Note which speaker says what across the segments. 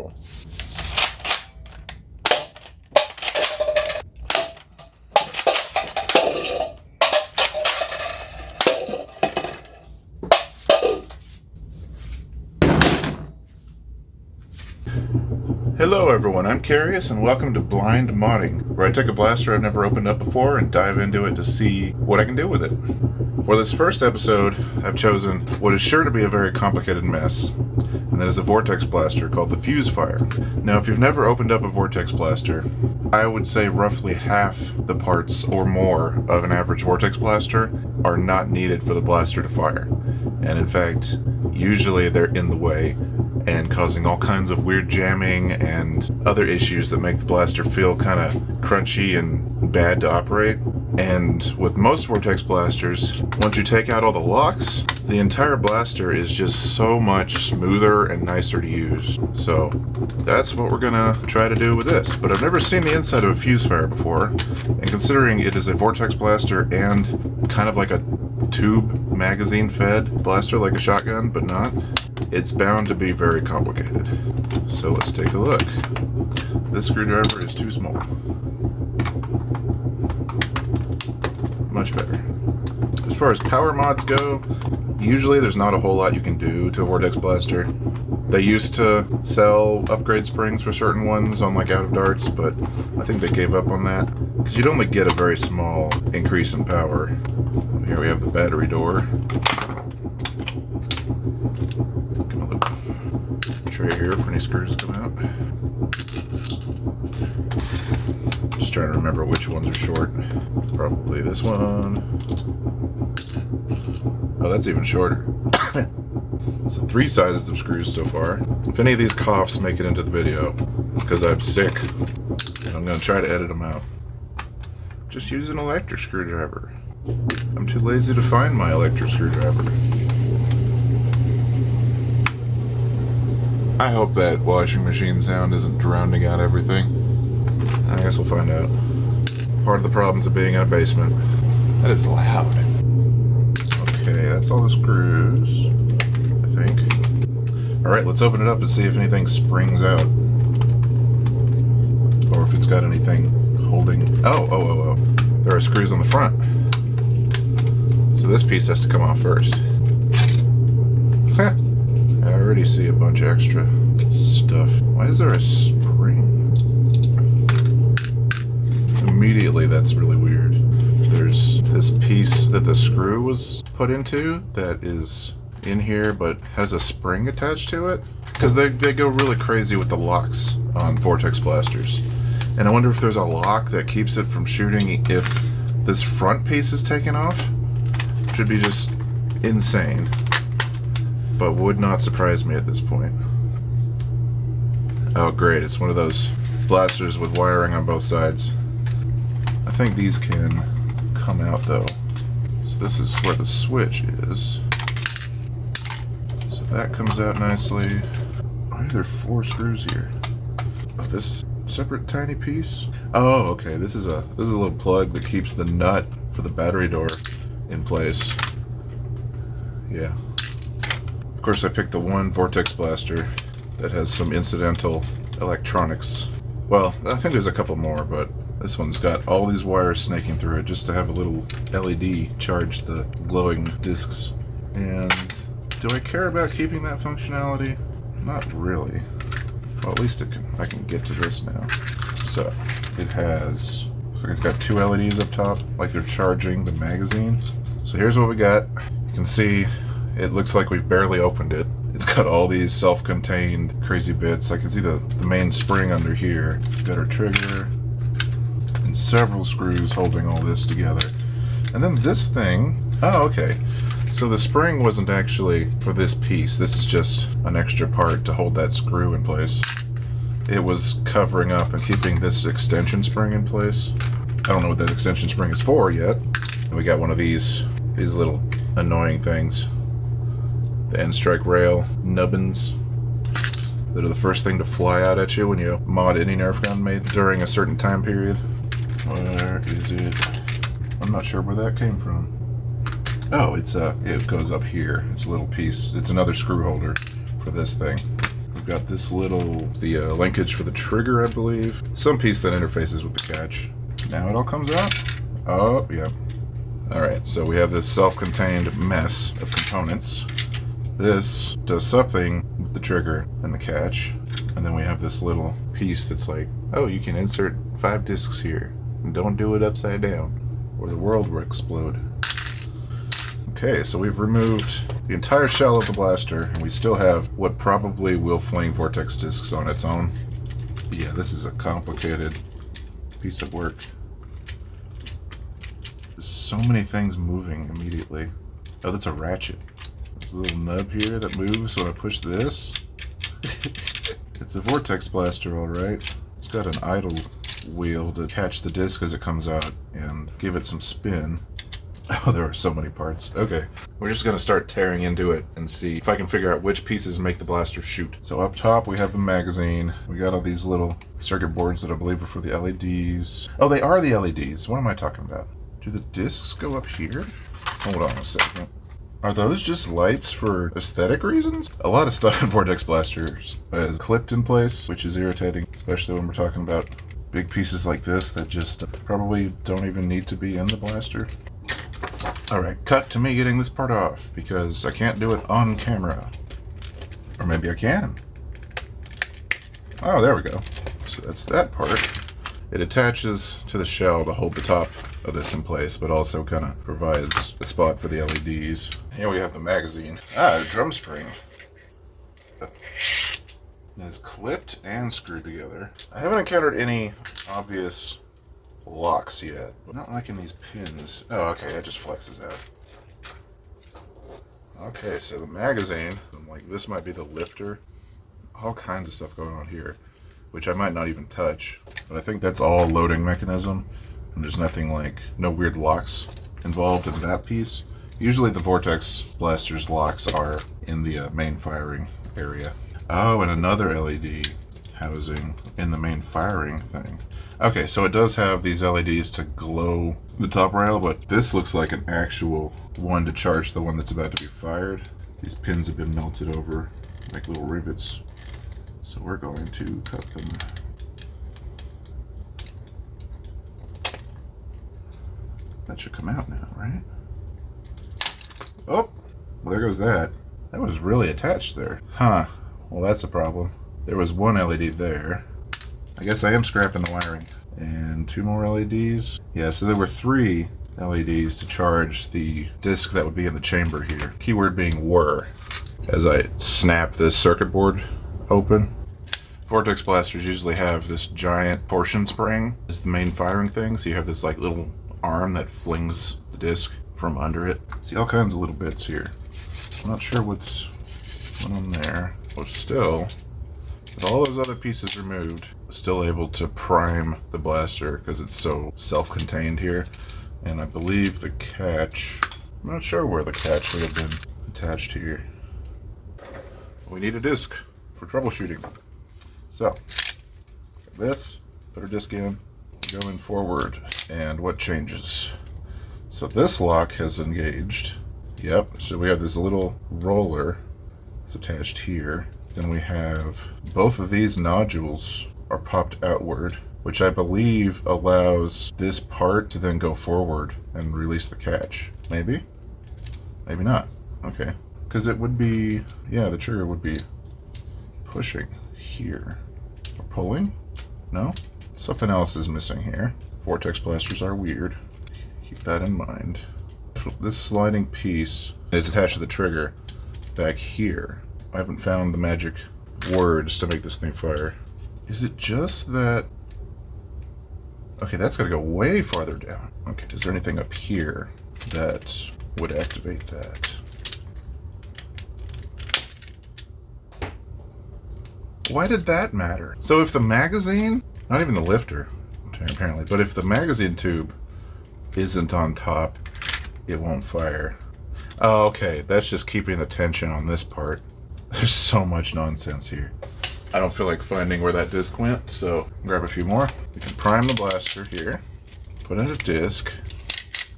Speaker 1: So hello everyone, I'm Carius and welcome to Blind Modding, where I take a blaster I've never opened up before and dive into it to see what I can do with it. For this first episode, I've chosen what is sure to be a very complicated mess, and that is a Vortex blaster called the Fusefire. Now, if you've never opened up a Vortex blaster, I would say roughly half the parts or more of an average Vortex blaster are not needed for the blaster to fire. And in fact, usually they're in the way and causing all kinds of weird jamming and other issues that make the blaster feel kind of crunchy and bad to operate. And with most Vortex blasters, once you take out all the locks, the entire blaster is just so much smoother and nicer to use. So that's what we're gonna try to do with this. But I've never seen the inside of a Fusefire before, and considering it is a Vortex blaster and kind of like a tube magazine fed blaster, like a shotgun, but not, it's bound to be very complicated. So let's take a look. This screwdriver is too small. Much better. As far as power mods go, usually there's not a whole lot you can do to a Vortex blaster. They used to sell upgrade springs for certain ones on like out of darts, but I think they gave up on that because you'd only get a very small increase in power. Here we have the battery door. Come on, look. Tray here for any screws come out. Just trying to remember which ones are short. Probably this one. Oh, that's even shorter. So 3 sizes of screws so far. If any of these coughs make it into the video, it's because I'm sick and I'm going to try to edit them out. Just use an electric screwdriver. I'm too lazy to find my electric screwdriver. I hope that washing machine sound isn't drowning out everything. I guess we'll find out. Part of the problems of being in a basement. That is loud. Okay, that's all the screws, I think. Alright, let's open it up and see if anything springs out. Or if it's got anything holding... Oh. There are screws on the front. So this piece has to come off first. I already see a bunch of extra stuff. Why is there a spring? Immediately, that's really weird. There's this piece that the screw was put into that is in here but has a spring attached to it. Because they go really crazy with the locks on Vortex blasters. And I wonder if there's a lock that keeps it from shooting if this front piece is taken off. Should be just insane. But would not surprise me at this point. Oh great, it's one of those blasters with wiring on both sides. I think these can come out though. So this is where the switch is. So that comes out nicely. Why are there 4 screws here? Oh, this separate tiny piece? Oh, okay, this is a little plug that keeps the nut for the battery door in place. Yeah. Of course, I picked the one Vortex blaster that has some incidental electronics. Well, I think there's a couple more, but this one's got all these wires snaking through it just to have a little LED charge the glowing discs. And do I care about keeping that functionality? Not really. Well, at least I can get to this now. So, it has... looks like it's got 2 LEDs up top, like they're charging the magazines. So here's what we got. You can see it looks like we've barely opened it. It's got all these self-contained crazy bits. I can see the main spring under here. We've got our trigger and several screws holding all this together. And then this thing, oh okay. So the spring wasn't actually for this piece. This is just an extra part to hold that screw in place. It was covering up and keeping this extension spring in place. I don't know what that extension spring is for yet. And we got one of these little annoying things. The end strike rail nubbins that are the first thing to fly out at you when you mod any Nerf gun made during a certain time period. Where is it? I'm not sure where that came from. Oh, it goes up here. It's a little piece. It's another screw holder for this thing. We've got this the linkage for the trigger, I believe. Some piece that interfaces with the catch. Now it all comes out. Oh, yeah. Alright, so we have this self-contained mess of components. This does something with the trigger and the catch. And then we have this little piece that's like, oh, you can insert 5 discs here. And don't do it upside down, or the world will explode. Okay, so we've removed the entire shell of the blaster, and we still have what probably will fling Vortex discs on its own. But yeah, this is a complicated piece of work. There's so many things moving immediately. Oh, that's a ratchet. There's a little nub here that moves when I push this. It's a Vortex blaster, alright. It's got an idle wheel to catch the disc as it comes out and give it some spin. Oh, there are so many parts. Okay, we're just going to start tearing into it and see if I can figure out which pieces make the blaster shoot. So up top we have the magazine. We got all these little circuit boards that I believe are for the LEDs. Oh, they are the LEDs. What am I talking about? Do the discs go up here? Hold on a second. Are those just lights for aesthetic reasons? A lot of stuff in Vortex blasters is clipped in place, which is irritating, especially when we're talking about big pieces like this that just probably don't even need to be in the blaster. Alright, cut to me getting this part off, because I can't do it on camera. Or maybe I can. Oh, there we go. So that's that part. It attaches to the shell to hold the top of this in place, but also kind of provides a spot for the LEDs. Here we have the magazine. Ah, a drum spring. And it's clipped and screwed together. I haven't encountered any obvious locks yet. Not liking these pins. Oh, okay, it just flexes out. Okay, so the magazine, I'm like, this might be the lifter. All kinds of stuff going on here, which I might not even touch. But I think that's all loading mechanism, and there's nothing like, no weird locks involved in that piece. Usually the Vortex blaster's locks are in the main firing area. Oh, and another LED housing in the main firing thing. Okay, so it does have these LEDs to glow the top rail, but this looks like an actual one to charge the one that's about to be fired. These pins have been melted over like little rivets. So we're going to cut them. That should come out now, right? Oh, well, there goes that. That was really attached there. Huh, well that's a problem. There was one LED there. I guess I am scrapping the wiring. And 2 more LEDs. Yeah, so there were 3 LEDs to charge the disc that would be in the chamber here. Keyword being were. As I snap this circuit board open. Vortex blasters usually have this giant torsion spring as the main firing thing. So you have this like little arm that flings the disc from under it. See all kinds of little bits here. I'm not sure what's going on there. But still, with all those other pieces removed, still able to prime the blaster because it's so self-contained here. And I believe the catch, I'm not sure where the catch would have been attached here. We need a disc for troubleshooting. So, this, put our disc in, going forward, and what changes? So this lock has engaged. Yep, so we have this little roller that's attached here. Then we have both of these nodules are popped outward, which I believe allows this part to then go forward and release the catch. Maybe? Maybe not. Okay. Because it would be, yeah, the trigger would be pushing here. Or pulling? No? Something else is missing here. Vortex blasters are weird. Keep that in mind. This sliding piece is attached to the trigger back here. I haven't found the magic words to make this thing fire. Is it just that... Okay, that's got to go way farther down. Okay, is there anything up here that would activate that? Why did that matter? So if the magazine, not even the lifter, apparently, but if the magazine tube isn't on top, it won't fire. Oh, okay, that's just keeping the tension on this part. There's so much nonsense here. I don't feel like finding where that disc went, so grab a few more. We can prime the blaster here, put in a disc,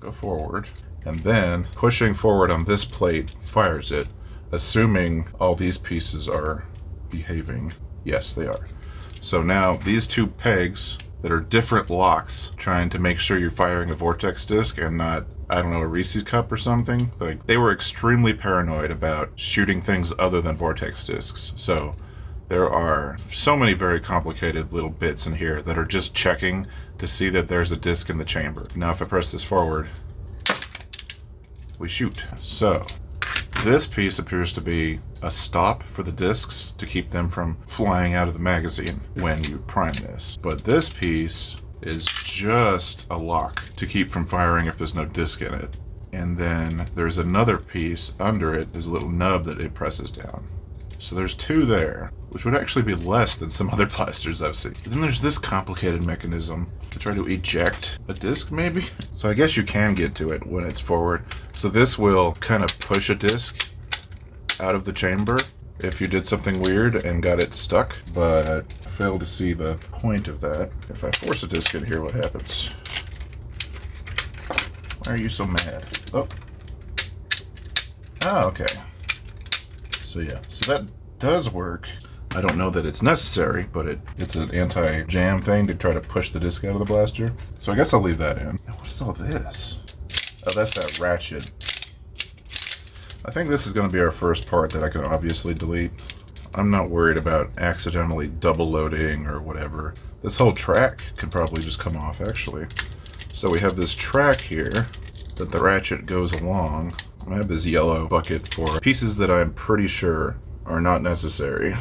Speaker 1: go forward, and then pushing forward on this plate fires it, assuming all these pieces are behaving? Yes, they are. So now these two pegs that are different locks, trying to make sure you're firing a Vortex disc and not, I don't know, a Reese's cup or something. Like, they were extremely paranoid about shooting things other than Vortex discs. So there are so many very complicated little bits in here that are just checking to see that there's a disc in the chamber. Now if I press this forward, we shoot. So this piece appears to be a stop for the discs to keep them from flying out of the magazine when you prime this. But this piece is just a lock to keep from firing if there's no disc in it. And then there's another piece under it. There's a little nub that it presses down. So there's two there, which would actually be less than some other blasters I've seen. Then there's this complicated mechanism to try to eject a disc, maybe? So I guess you can get to it when it's forward. So this will kind of push a disc out of the chamber if you did something weird and got it stuck, but I failed to see the point of that. If I force a disc in here, what happens? Why are you so mad? Oh. Oh, okay. So yeah, so that does work. I don't know that it's necessary, but it's an anti-jam thing to try to push the disc out of the blaster. So I guess I'll leave that in. Now, what is all this? Oh, that's that ratchet. I think this is going to be our first part that I can obviously delete. I'm not worried about accidentally double loading or whatever. This whole track can probably just come off, actually. So we have this track here that the ratchet goes along. I have this yellow bucket for pieces that I'm pretty sure are not necessary.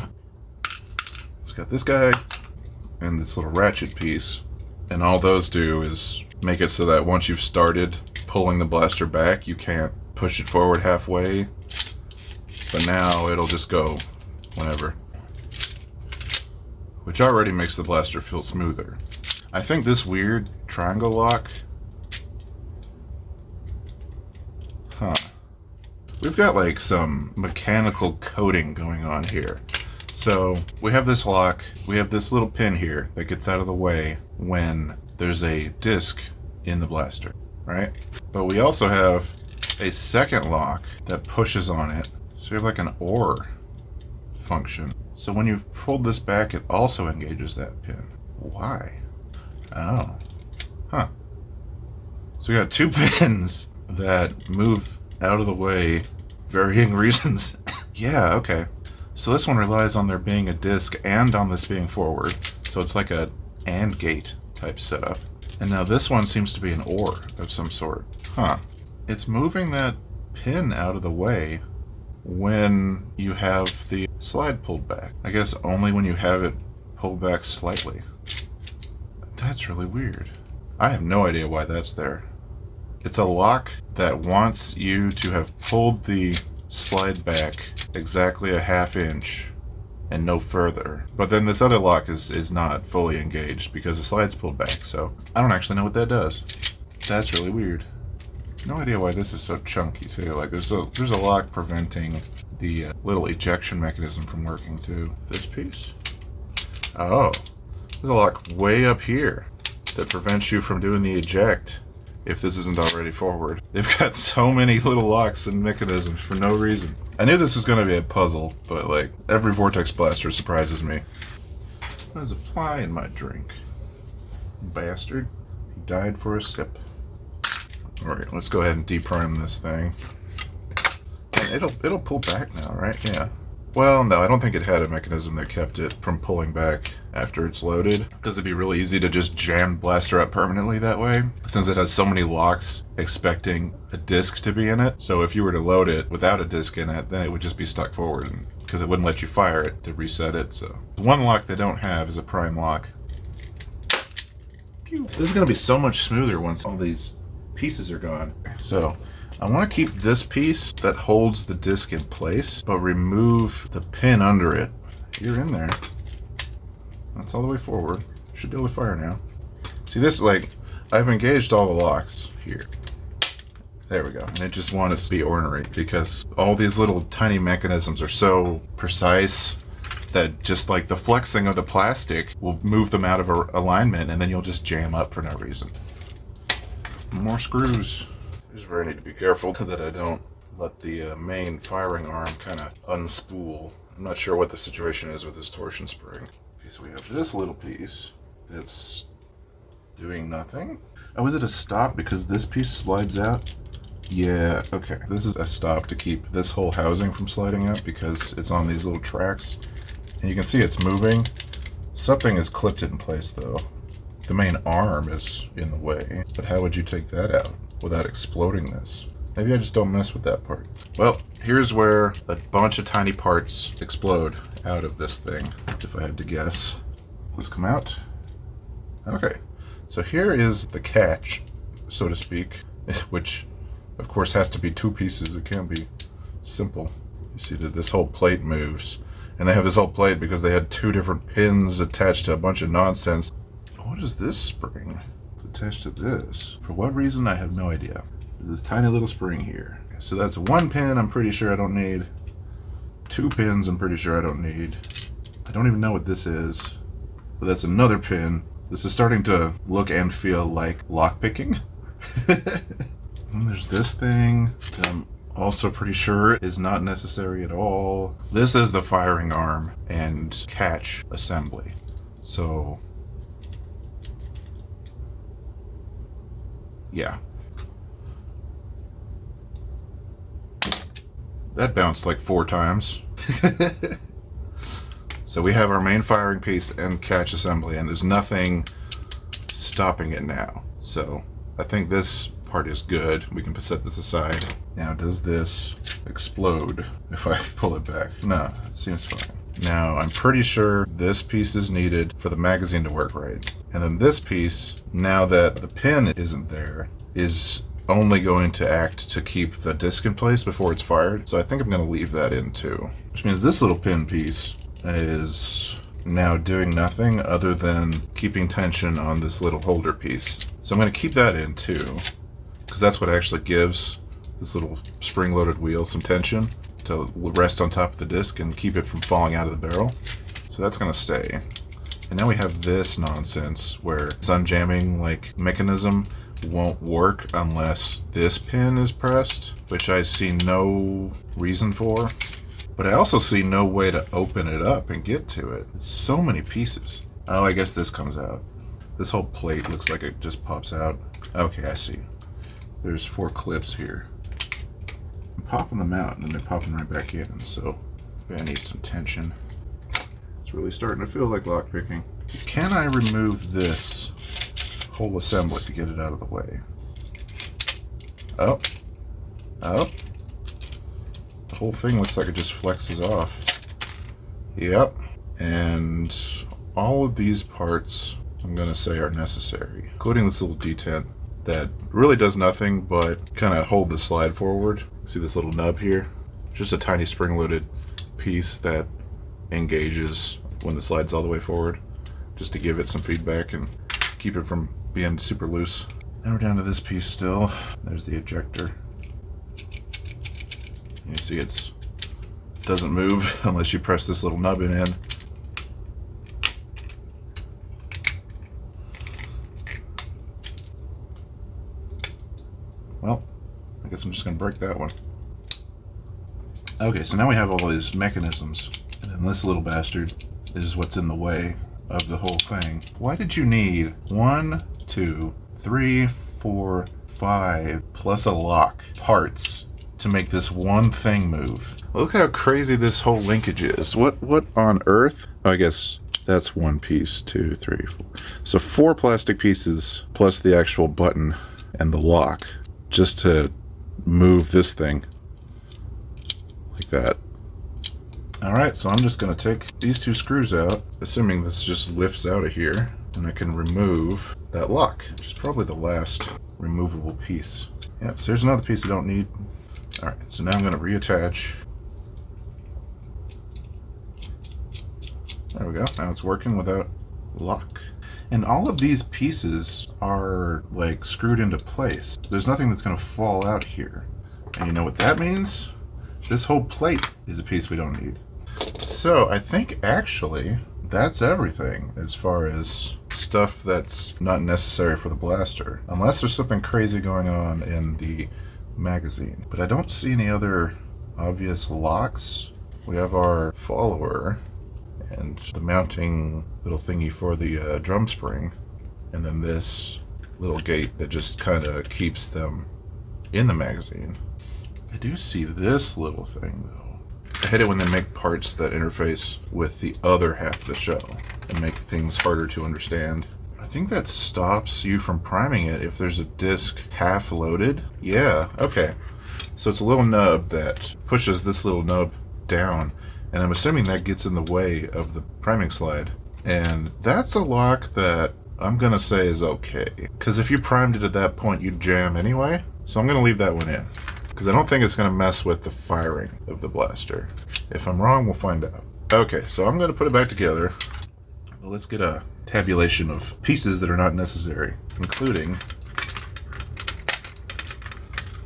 Speaker 1: It's got this guy and this little ratchet piece, and all those do is make it so that once you've started pulling the blaster back, you can't push it forward halfway, but now it'll just go whenever, which already makes the blaster feel smoother. I think this weird triangle lock, we've got like some mechanical coding going on here. So we have this lock, we have this little pin here that gets out of the way when there's a disc in the blaster, right? But we also have a second lock that pushes on it. So you have like an OR function. So when you've pulled this back, it also engages that pin. Why? Oh. Huh. So we got two pins that move out of the way, varying reasons. Yeah, okay. So this one relies on there being a disc and on this being forward. So it's like a AND gate type setup. And now this one seems to be an OR of some sort. Huh. It's moving that pin out of the way when you have the slide pulled back. I guess only when you have it pulled back slightly. That's really weird. I have no idea why that's there. It's a lock that wants you to have pulled the slide back exactly a ½ inch and no further. But then this other lock is not fully engaged because the slide's pulled back, so I don't actually know what that does. That's really weird. No idea why this is so chunky too. Like there's a lock preventing the little ejection mechanism from working too. This piece? Oh, there's a lock way up here that prevents you from doing the eject if this isn't already forward. They've got so many little locks and mechanisms for no reason. I knew this was going to be a puzzle, but like every Vortex blaster surprises me. There's a fly in my drink. Bastard. He died for a sip. Alright, let's go ahead and deprime this thing. And it'll pull back now, right? Yeah. Well, no, I don't think it had a mechanism that kept it from pulling back after it's loaded. Because it'd be really easy to just jam blaster up permanently that way, since it has so many locks expecting a disc to be in it. So if you were to load it without a disc in it, then it would just be stuck forward, because it wouldn't let you fire it to reset it. So one lock they don't have is a prime lock. Pew. This is going to be so much smoother once all these pieces are gone. So I want to keep this piece that holds the disc in place, but remove the pin under it. You're in there. That's all the way forward. Should be able to fire now. See this, like, I've engaged all the locks here. There we go. And it just wanted to be ornery because all these little tiny mechanisms are so precise that just like the flexing of the plastic will move them out of alignment, and then you'll just jam up for no reason. More screws. This is where I need to be careful that I don't let the main firing arm kind of unspool I'm not sure what the situation is with this torsion spring. Okay, so we have this little piece that's doing nothing. Oh, is it a stop because this piece slides out? Yeah, okay. This is a stop to keep this whole housing from sliding out because it's on these little tracks. And you can see it's moving. Something has clipped it in place though. The main arm is in the way. But how would you take that out without exploding this? Maybe I just don't mess with that part. Well, here's where a bunch of tiny parts explode out of this thing, if I had to guess. Let's come out. Okay, so here is the catch, so to speak, which of course has to be two pieces. It can't be simple. You see that this whole plate moves, and they have this whole plate because they had two different pins attached to a bunch of nonsense. What is this spring? It's attached to this. For what reason, I have no idea. There's this tiny little spring here. So that's one pin I'm pretty sure I don't need. Two pins I'm pretty sure I don't need. I don't even know what this is, but that's another pin. This is starting to look and feel like lockpicking. And there's this thing that I'm also pretty sure is not necessary at all. This is the firing arm and catch assembly. So, yeah. That bounced like 4 times. So we have our main firing piece and catch assembly, and there's nothing stopping it now. So I think this part is good. We can set this aside. Now, does this explode if I pull it back? No, it seems fine. Now, I'm pretty sure this piece is needed for the magazine to work right. And then this piece, now that the pin isn't there, is only going to act to keep the disc in place before it's fired. So I think I'm going to leave that in too. Which means this little pin piece is now doing nothing other than keeping tension on this little holder piece. So I'm going to keep that in too, because that's what actually gives this little spring-loaded wheel some tension to rest on top of the disc and keep it from falling out of the barrel. So that's going to stay. And now we have this nonsense where sun jamming like mechanism won't work unless this pin is pressed, which I see no reason for. But I also see no way to open it up and get to it. It's so many pieces. Oh, I guess this comes out. This whole plate looks like it just pops out. Okay, I see. There's 4 clips here. I'm popping them out and then they're popping right back in, so maybe I need some tension. It's really starting to feel like lockpicking. Can I remove this whole assembly to get it out of the way? Oh. Oh. The whole thing looks like it just flexes off. Yep. And all of these parts I'm going to say are necessary, including this little detent that really does nothing but kind of hold the slide forward. See this little nub here? Just a tiny spring-loaded piece that engages when the slide's all the way forward, just to give it some feedback and keep it from being super loose. Now we're down to this piece still. There's the ejector. You see it doesn't move unless you press this little nubbin in. Well, I guess I'm just going to break that one. Okay, so now we have all these mechanisms, and then this little bastard is what's in the way of the whole thing. Why did you need 1, 2, 3, 4, 5 plus a lock parts to make this one thing move? Look how crazy this whole linkage is. What on earth? Oh, I guess that's one piece, 2, 3, 4. So 4 plastic pieces plus the actual button and the lock just to move this thing like that. Alright, so I'm just going to take these 2 screws out, assuming this just lifts out of here, and I can remove that lock, which is probably the last removable piece. Yep, so here's another piece I don't need. Alright, so now I'm going to reattach. There we go, now it's working without lock. And all of these pieces are like screwed into place. There's nothing that's going to fall out here. And you know what that means? This whole plate is a piece we don't need. So I think actually that's everything as far as stuff that's not necessary for the blaster. Unless there's something crazy going on in the magazine. But I don't see any other obvious locks we have our follower and the mounting little thingy for the drum spring, and then this little gate that just kind of keeps them in the magazine. I do see this little thing though. I hate it when they make parts that interface with the other half of the shell and make things harder to understand. I think that stops you from priming it if there's a disc half loaded. Yeah, okay. So it's a little nub that pushes this little nub down, and I'm assuming that gets in the way of the priming slide. And that's a lock that I'm gonna say is okay, because if you primed it at that point, you'd jam anyway. So I'm gonna leave that one in, because I don't think it's gonna mess with the firing of the blaster. If I'm wrong, we'll find out. Okay, so I'm gonna put it back together. Well, let's get a tabulation of pieces that are not necessary, including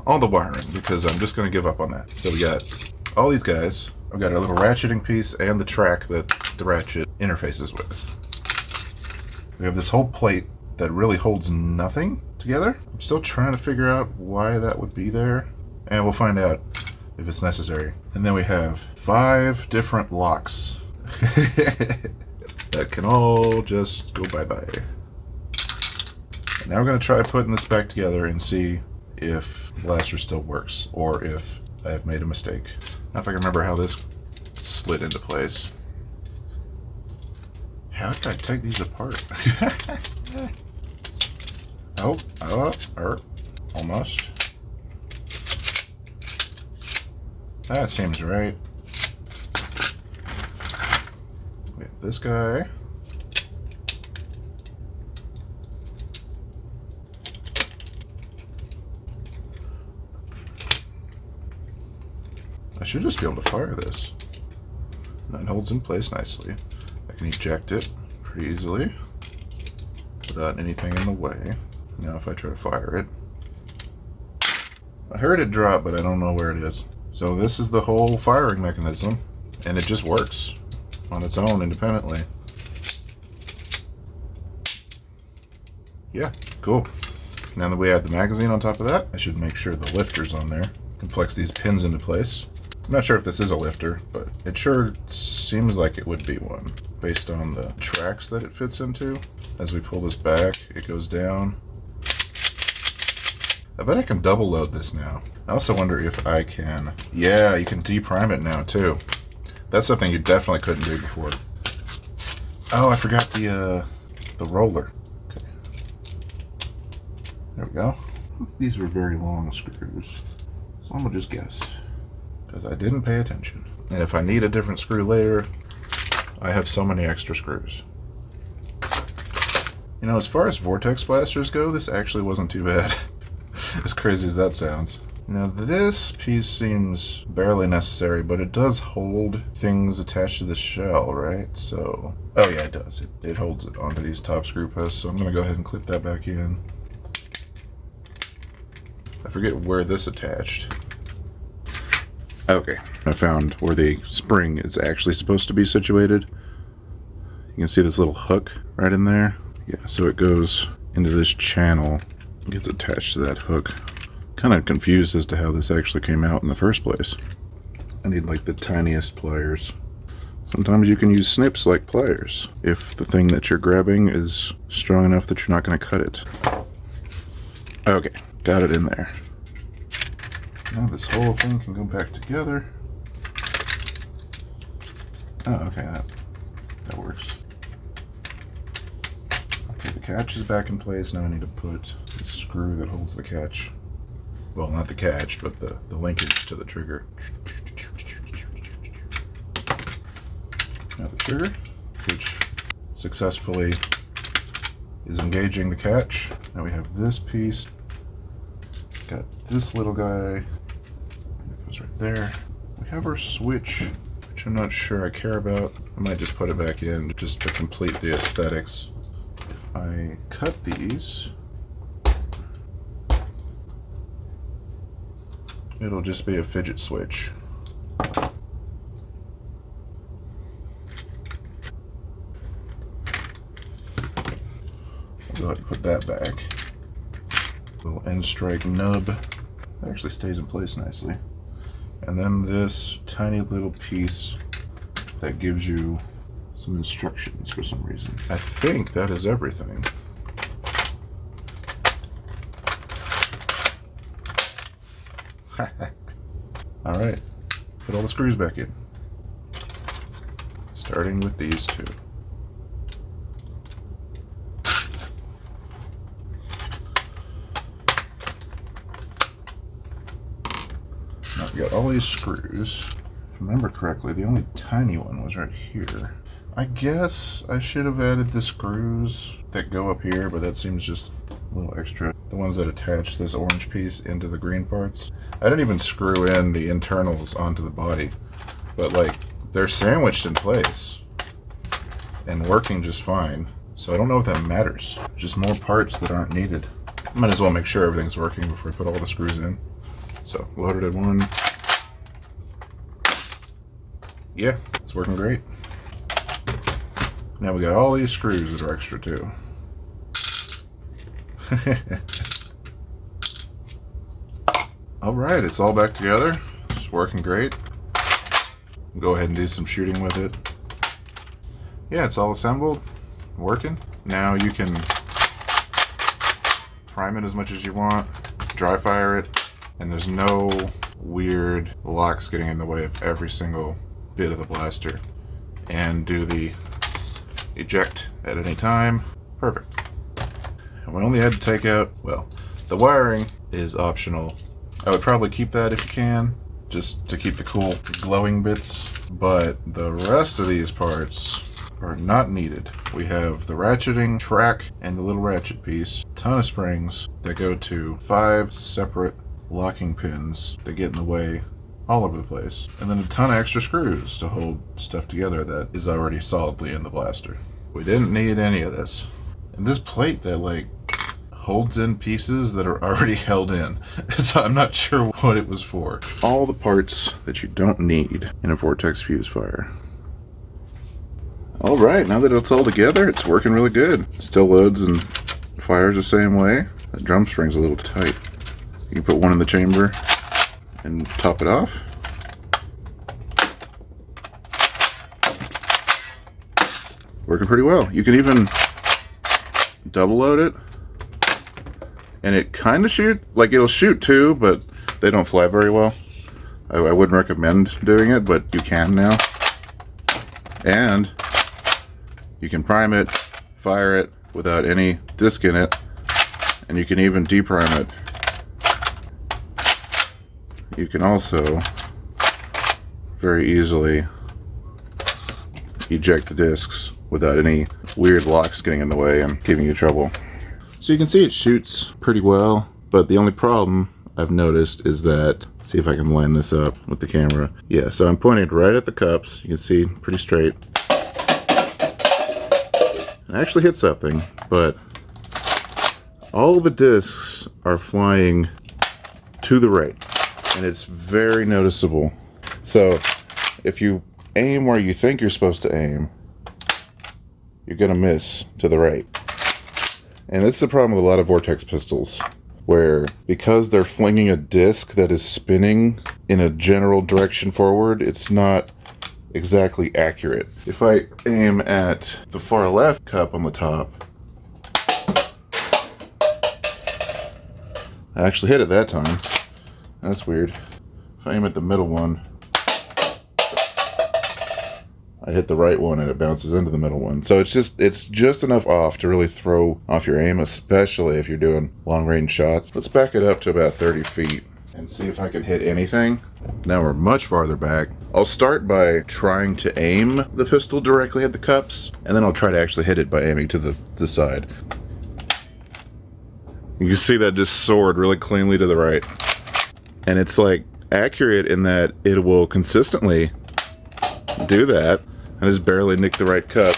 Speaker 1: all the wiring, because I'm just gonna give up on that. So we got all these guys. I've got our little ratcheting piece and the track that the ratchet interfaces with. We have this whole plate that really holds nothing together. I'm still trying to figure out why that would be there, and we'll find out if it's necessary. And then we have 5 different locks that can all just go bye-bye. And now we're going to try putting this back together and see if the blaster still works, or if I have made a mistake. Now if I can remember how this slid into place. How did I take these apart? Almost. That seems right. We have this guy. I should just be able to fire this. That holds in place nicely. I can eject it pretty easily without anything in the way. Now if I try to fire it, I heard it drop, but I don't know where it is. So this is the whole firing mechanism, and it just works on its own independently. Yeah, cool. Now that we add the magazine on top of that, I should make sure the lifter's on there. Can flex these pins into place. I'm not sure if this is a lifter, but it sure seems like it would be one based on the tracks that it fits into. As we pull this back, it goes down. I bet I can double load this now. I also wonder if I can... Yeah, you can deprime it now too. That's something you definitely couldn't do before. Oh, I forgot the roller. Okay. There we go. These were very long screws, so I'm gonna just guess, because I didn't pay attention. And if I need a different screw later, I have so many extra screws. You know, as far as Vortex blasters go, this actually wasn't too bad. As crazy as that sounds. Now this piece seems barely necessary, but it does hold things attached to the shell, right? So, oh yeah, it does. It holds it onto these top screw posts, so I'm gonna go ahead and clip that back in. I forget where this attached. Okay, I found where the spring is actually supposed to be situated. You can see this little hook right in there. Yeah, so it goes into this channel, gets attached to that hook. Kind of confused as to how this actually came out in the first place. I need like the tiniest pliers. Sometimes you can use snips like pliers if the thing that you're grabbing is strong enough that you're not going to cut it. Okay, got it in there. Now this whole thing can go back together. Oh, okay, that works. Okay, the catch is back in place. Now I need to put the screw that holds the catch. Well, not the catch, but the linkage to the trigger. Now the trigger, which successfully is engaging the catch. Now we have this piece. Got this little guy. That goes right there. We have our switch, which I'm not sure I care about. I might just put it back in just to complete the aesthetics. If I cut these, it'll just be a fidget switch. I'll go ahead and put that back. Little end strike nub. That actually stays in place nicely. And then this tiny little piece that gives you some instructions for some reason. I think that is everything. All right, put all the screws back in. Starting with these two. Now we got all these screws. If I remember correctly, the only tiny one was right here. I guess I should have added the screws that go up here, but that seems just a little extra. The ones that attach this orange piece into the green parts. I didn't even screw in the internals onto the body, but like they're sandwiched in place and working just fine. So I don't know if that matters. Just more parts that aren't needed. Might as well make sure everything's working before I put all the screws in. So loaded in one. Yeah, it's working great. Now we got all these screws that are extra too. Alright, it's all back together. It's working great. Go ahead and do some shooting with it. Yeah, it's all assembled, working. Now you can prime it as much as you want, dry fire it, and there's no weird locks getting in the way of every single bit of the blaster. And do the eject at any time. Perfect. And we only had to take out, well, the wiring is optional. I would probably keep that if you can, just to keep the cool glowing bits, but the rest of these parts are not needed. We have the ratcheting track and the little ratchet piece, ton of springs that go to 5 separate locking pins that get in the way all over the place, and then a ton of extra screws to hold stuff together that is already solidly in the blaster. We didn't need any of this. And this plate that like holds in pieces that are already held in. So I'm not sure what it was for. All the parts that you don't need in a Vortex Fusefire. All right, now that it's all together, it's working really good. Still loads and fires the same way. The drum string's a little tight. You can put one in the chamber and top it off. Working pretty well. You can even double load it, and it kind of shoot, like it'll shoot too, but they don't fly very well. I wouldn't recommend doing it, but you can now. And you can prime it, fire it without any disc in it, and you can even deprime it. You can also very easily eject the discs without any weird locks getting in the way and giving you trouble. So you can see it shoots pretty well, but the only problem I've noticed is that, see if I can line this up with the camera. Yeah, so I'm pointing right at the cups. You can see pretty straight. I actually hit something, but all the discs are flying to the right, and it's very noticeable. So if you aim where you think you're supposed to aim, you're gonna miss to the right. And this is the problem with a lot of Vortex pistols, where because they're flinging a disc that is spinning in a general direction forward, it's not exactly accurate. If I aim at the far left cup on the top, I actually hit it that time. That's weird. If I aim at the middle one, I hit the right one and it bounces into the middle one. So it's just enough off to really throw off your aim, especially if you're doing long range shots. Let's back it up to about 30 feet and see if I can hit anything. Now we're much farther back. I'll start by trying to aim the pistol directly at the cups, and then I'll try to actually hit it by aiming to the side. You can see that just soared really cleanly to the right. And it's like accurate in that it will consistently do that. I just barely nicked the right cup,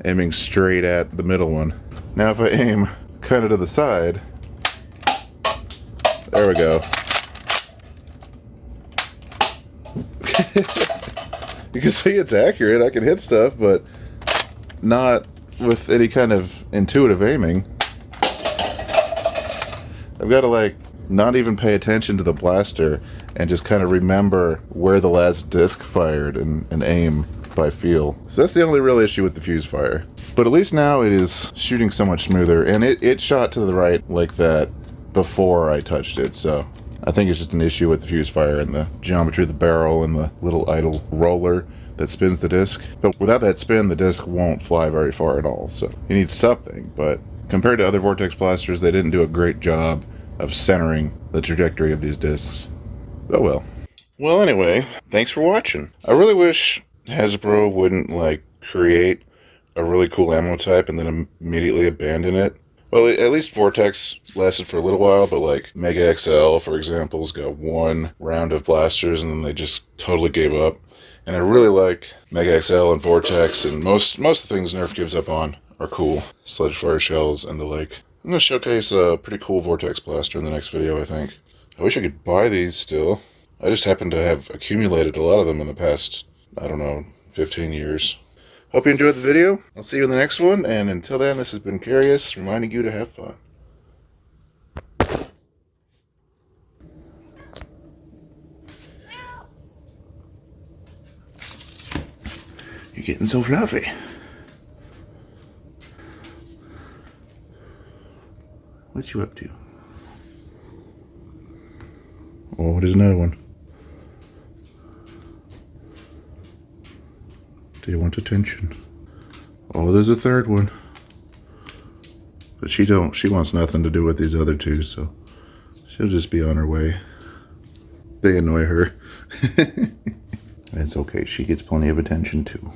Speaker 1: aiming straight at the middle one. Now if I aim kind of to the side, there we go. You can see it's accurate. I can hit stuff, but not with any kind of intuitive aiming. I've got to like not even pay attention to the blaster and just kind of remember where the last disc fired and aim by feel. So that's the only real issue with the Fusefire. But at least now it is shooting so much smoother, and it shot to the right like that before I touched it, so I think it's just an issue with the Fusefire and the geometry of the barrel and the little idle roller that spins the disc. But without that spin, the disc won't fly very far at all, so you need something. But compared to other Vortex blasters, they didn't do a great job of centering the trajectory of these discs. Oh well. Well, anyway, thanks for watching. I really wish Hasbro wouldn't, like, create a really cool ammo type and then immediately abandon it. Well, at least Vortex lasted for a little while, but like Mega XL, for example, has got one round of blasters and then they just totally gave up. And I really like Mega XL and Vortex, and most of the things Nerf gives up on are cool. Sledge fire shells and the like. I'm going to showcase a pretty cool Vortex blaster in the next video, I think. I wish I could buy these still. I just happen to have accumulated a lot of them in the past, I don't know, 15 years. Hope you enjoyed the video. I'll see you in the next one, and until then, this has been Carius, reminding you to have fun. You're getting so fluffy. What you up to? Oh, there's another one. Do you want attention? Oh, there's a third one. But she wants nothing to do with these other two, so she'll just be on her way. They annoy her. It's okay, she gets plenty of attention too.